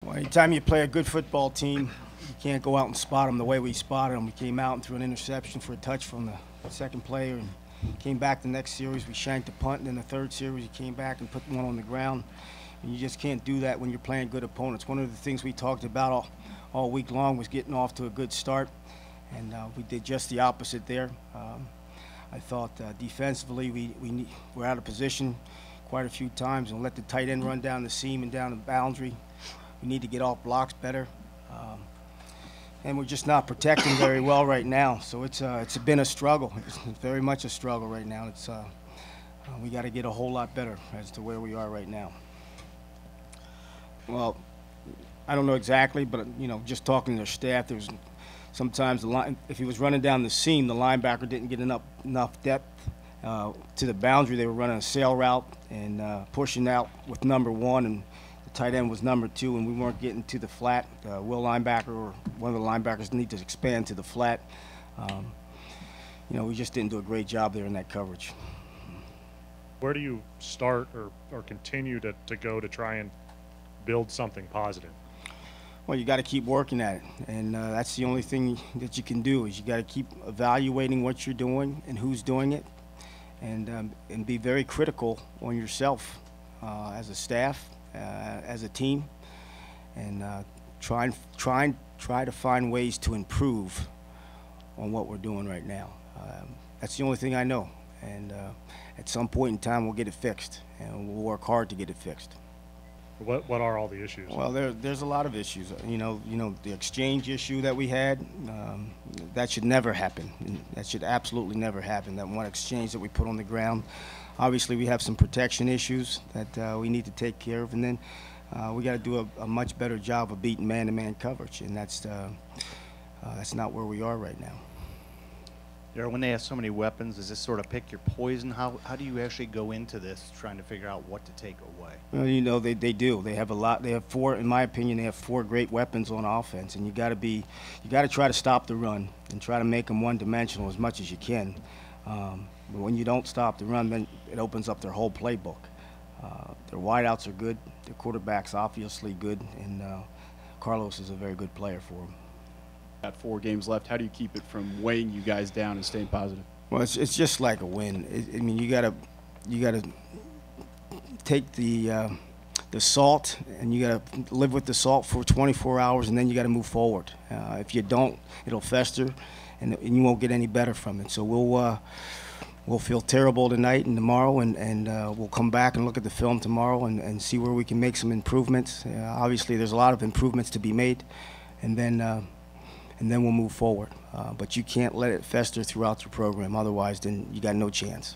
Well, anytime you play a good football team, you can't go out and spot them the way we spotted them. We came out and threw an interception for a touch from the second player, and came back the next series. We shanked a punt, and in the third series, we came back and put one on the ground. And you just can't do that when you're playing good opponents. One of the things we talked about all week long was getting off to a good start, and we did just the opposite there. I thought defensively we're out of position quite a few times and let the tight end run down the seam and down the boundary. We need to get off blocks better, and we're just not protecting very well right now. So it's been a struggle. It's very much a struggle right now. It's we got to get a whole lot better as to where we are right now. Well, I don't know exactly, but just talking to their staff, there was sometimes if he was running down the seam, the linebacker didn't get enough depth to the boundary. They were running a sail route and pushing out with number one, and the tight end was number two, and we weren't getting to the flat. Will linebacker or one of the linebackers need to expand to the flat. We just didn't do a great job there in that coverage. Where do you start or continue to go to try and build something positive? Well, you got to keep working at it, and that's the only thing that you can do is you got to keep evaluating what you're doing and who's doing it, and be very critical on yourself as a staff, as a team, and try to find ways to improve on what we're doing right now. That's the only thing I know, and at some point in time we'll get it fixed, and we'll work hard to get it fixed. What are all the issues? Well, there's a lot of issues. The exchange issue that we had, that should never happen. That should absolutely never happen. That one exchange that we put on the ground. Obviously, we have some protection issues that we need to take care of, and then we got to do a much better job of beating man-to-man coverage, and that's not where we are right now. Darrell, when they have so many weapons, does this sort of pick your poison? How do you actually go into this trying to figure out what to take away? Well, they do. They have a lot. They have four, in my opinion, they have four great weapons on offense, and you got to try to stop the run and try to make them one-dimensional as much as you can. But when you don't stop the run, then it opens up their whole playbook. Their wideouts are good. Their quarterback's obviously good, and Carlos is a very good player for them. Got 4 games left. How do you keep it from weighing you guys down and staying positive? Well, it's just like a win. You gotta take the salt, and you gotta live with the salt for 24 hours, and then you gotta move forward. If you don't, it'll fester, and you won't get any better from it. So we'll feel terrible tonight and tomorrow, and we'll come back and look at the film tomorrow and see where we can make some improvements. Obviously, there's a lot of improvements to be made, and then we'll move forward. But you can't let it fester throughout the program. Otherwise, then you got no chance.